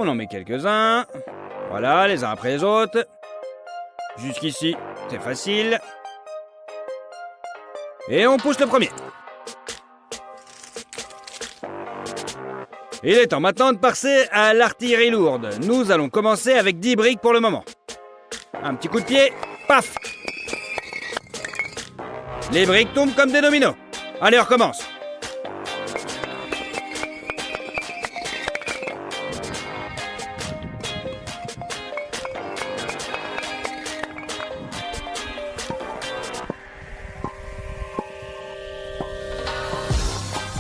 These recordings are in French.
On en met quelques-uns. Voilà, les uns après les autres. Jusqu'ici, c'est facile. Et on pousse le premier. Il est temps maintenant de passer à l'artillerie lourde. Nous allons commencer avec 10 briques pour le moment. Un petit coup de pied, paf! Les briques tombent comme des dominos. Allez, on recommence.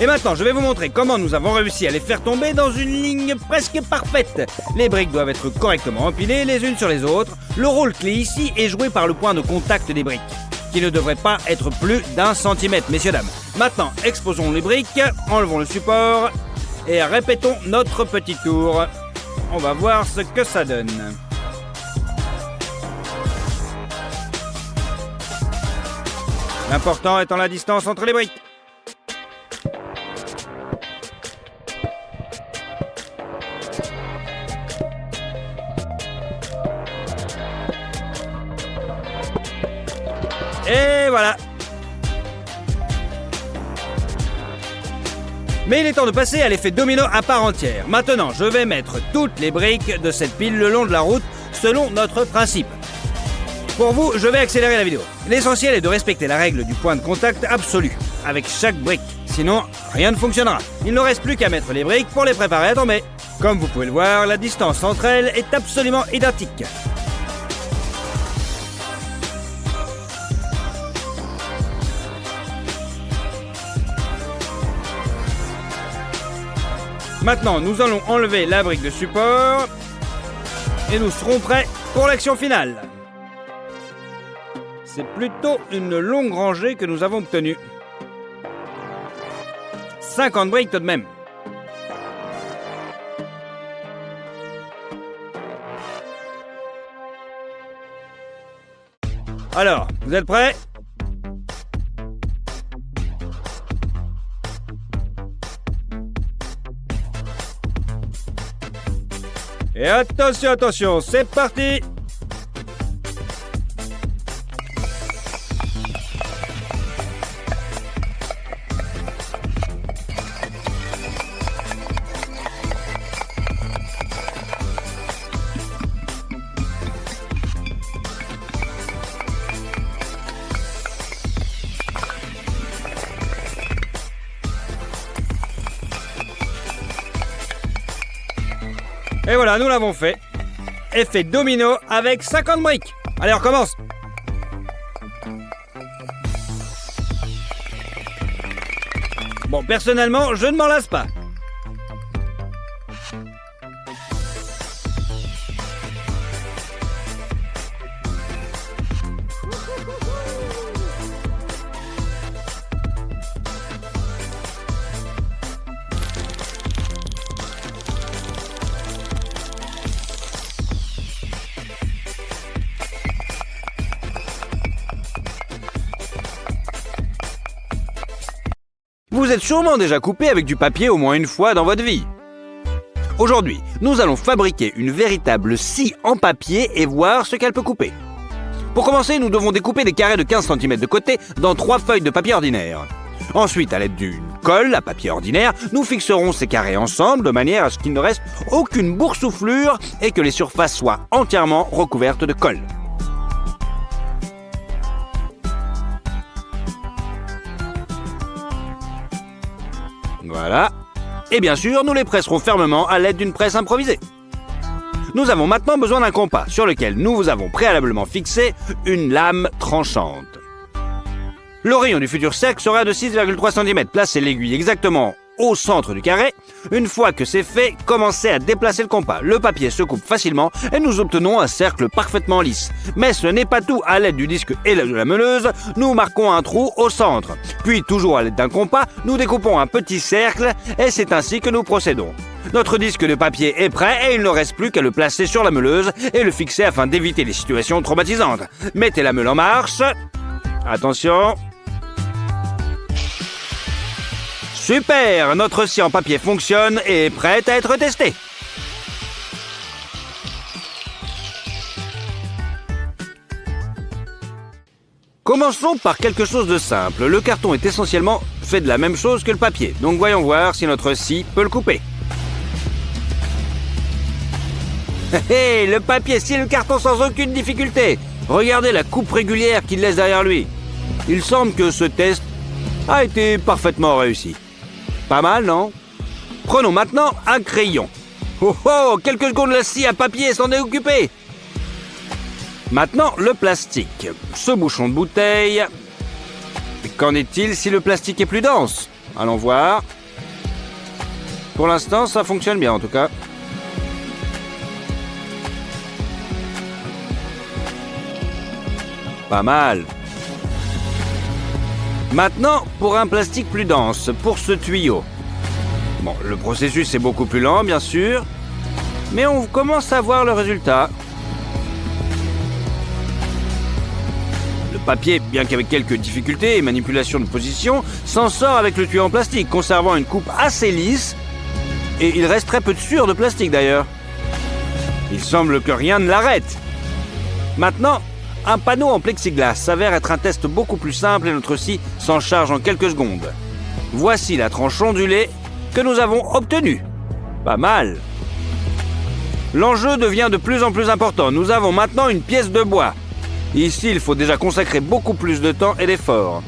Et maintenant, je vais vous montrer comment nous avons réussi à les faire tomber dans une ligne presque parfaite. Les briques doivent être correctement empilées les unes sur les autres. Le rôle clé ici est joué par le point de contact des briques, qui ne devrait pas être plus d'1 centimètre, messieurs, dames. Maintenant, exposons les briques, enlevons le support et répétons notre petit tour. On va voir ce que ça donne. L'important étant la distance entre les briques. Et voilà. Mais il est temps de passer à l'effet domino à part entière. Maintenant, je vais mettre toutes les briques de cette pile le long de la route, selon notre principe. Pour vous, je vais accélérer la vidéo. L'essentiel est de respecter la règle du point de contact absolu, avec chaque brique. Sinon, rien ne fonctionnera. Il ne reste plus qu'à mettre les briques pour les préparer à tomber. Comme vous pouvez le voir, la distance entre elles est absolument identique. Maintenant, nous allons enlever la brique de support et nous serons prêts pour l'action finale. C'est plutôt une longue rangée que nous avons obtenue. 50 briques tout de même. Alors, vous êtes prêts ? Et attention, attention, c'est parti! Et voilà, nous l'avons fait. Effet domino avec 50 briques. Allez, on recommence. Bon, personnellement, je ne m'en lasse pas. Vous êtes sûrement déjà coupé avec du papier au moins une fois dans votre vie. Aujourd'hui, nous allons fabriquer une véritable scie en papier et voir ce qu'elle peut couper. Pour commencer, nous devons découper des carrés de 15 cm de côté dans 3 feuilles de papier ordinaire. Ensuite, à l'aide d'une colle à papier ordinaire, nous fixerons ces carrés ensemble de manière à ce qu'il ne reste aucune boursouflure et que les surfaces soient entièrement recouvertes de colle. Voilà. Et bien sûr, nous les presserons fermement à l'aide d'une presse improvisée. Nous avons maintenant besoin d'un compas sur lequel nous avons préalablement fixé une lame tranchante. Le rayon du futur cercle sera de 6,3 cm. Placez l'aiguille exactement au centre du carré. Une fois que c'est fait, commencez à déplacer le compas. Le papier se coupe facilement et nous obtenons un cercle parfaitement lisse. Mais ce n'est pas tout. À l'aide du disque et de la meuleuse, nous marquons un trou au centre. Puis, toujours à l'aide d'un compas, nous découpons un petit cercle et c'est ainsi que nous procédons. Notre disque de papier est prêt et il ne reste plus qu'à le placer sur la meuleuse et le fixer afin d'éviter les situations traumatisantes. Mettez la meule en marche. Attention. Super! Notre scie en papier fonctionne et est prête à être testée. Commençons par quelque chose de simple. Le carton est essentiellement fait de la même chose que le papier. Donc voyons voir si notre scie peut le couper. Hé, le papier scie le carton sans aucune difficulté. Regardez la coupe régulière qu'il laisse derrière lui. Il semble que ce test a été parfaitement réussi. Pas mal, non? Prenons maintenant un crayon. Oh oh, quelques secondes, la scie à papier s'en est occupée. Maintenant, le plastique. Ce bouchon de bouteille. Qu'en est-il si le plastique est plus dense? Allons voir. Pour l'instant, ça fonctionne bien en tout cas. Pas mal. Maintenant, pour un plastique plus dense, pour ce tuyau. Bon, le processus est beaucoup plus lent, bien sûr, mais on commence à voir le résultat. Le papier, bien qu'avec quelques difficultés et manipulations de position, s'en sort avec le tuyau en plastique, conservant une coupe assez lisse, et il reste très peu de sueur de plastique d'ailleurs. Il semble que rien ne l'arrête. Maintenant, un panneau en plexiglas s'avère être un test beaucoup plus simple et notre scie s'en charge en quelques secondes. Voici la tranche ondulée que nous avons obtenue. Pas mal. L'enjeu devient de plus en plus important. Nous avons maintenant une pièce de bois. Ici, il faut déjà consacrer beaucoup plus de temps et d'efforts.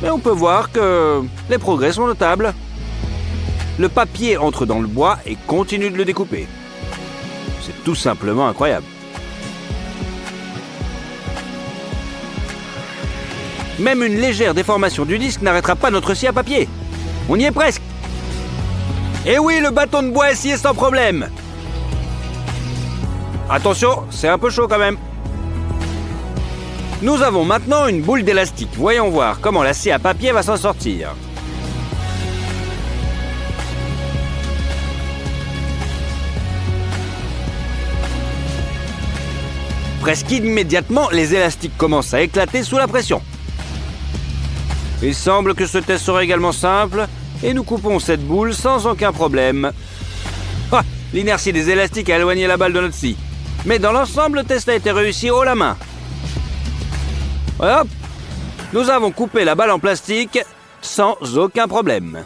Mais on peut voir que les progrès sont notables. Le papier entre dans le bois et continue de le découper. C'est tout simplement incroyable. Même une légère déformation du disque n'arrêtera pas notre scie à papier. On y est presque. Et oui, le bâton de bois est scié sans problème. Attention, c'est un peu chaud quand même. Nous avons maintenant une boule d'élastique. Voyons voir comment la scie à papier va s'en sortir. Presque immédiatement, les élastiques commencent à éclater sous la pression. Il semble que ce test sera également simple et nous coupons cette boule sans aucun problème. Ah, l'inertie des élastiques a éloigné la balle de notre scie. Mais dans l'ensemble, le test a été réussi haut la main. Hop, nous avons coupé la balle en plastique sans aucun problème.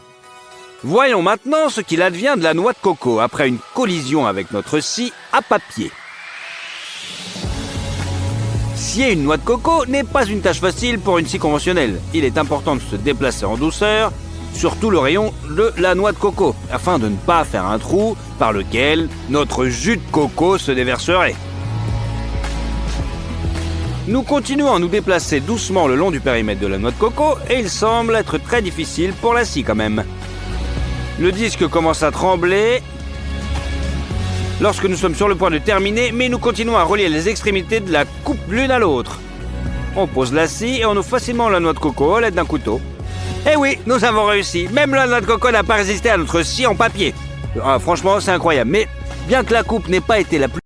Voyons maintenant ce qu'il advient de la noix de coco après une collision avec notre scie à papier. Scier une noix de coco n'est pas une tâche facile pour une scie conventionnelle. Il est important de se déplacer en douceur, surtout le rayon de la noix de coco, afin de ne pas faire un trou par lequel notre jus de coco se déverserait. Nous continuons à nous déplacer doucement le long du périmètre de la noix de coco et il semble être très difficile pour la scie quand même. Le disque commence à trembler lorsque nous sommes sur le point de terminer, mais nous continuons à relier les extrémités de la coupe l'une à l'autre. On pose la scie et on ouvre facilement la noix de coco à l'aide d'un couteau. Eh oui, nous avons réussi. Même la noix de coco n'a pas résisté à notre scie en papier. Franchement, c'est incroyable. Mais bien que la coupe n'ait pas été la plus